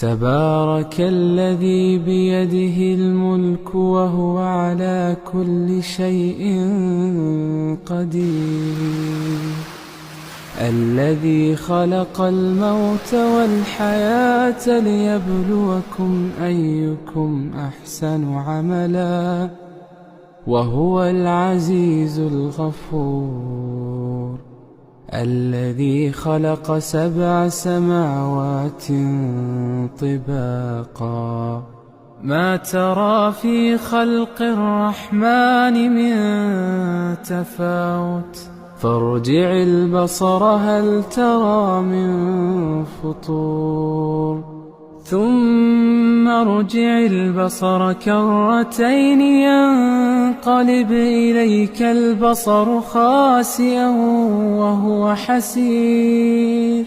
تبارك الذي بيده الملك وهو على كل شيء قدير، الذي خلق الموت والحياة ليبلوكم أيكم أحسن عملا وهو العزيز الغفور، الذي خلق 7 سماوات طباقا ما ترى في خلق الرحمن من تفاوت فارجع البصر هل ترى من فطور ثم ارجع البصر كرتين ينقلب إليك البصر خاسئا وهو حسير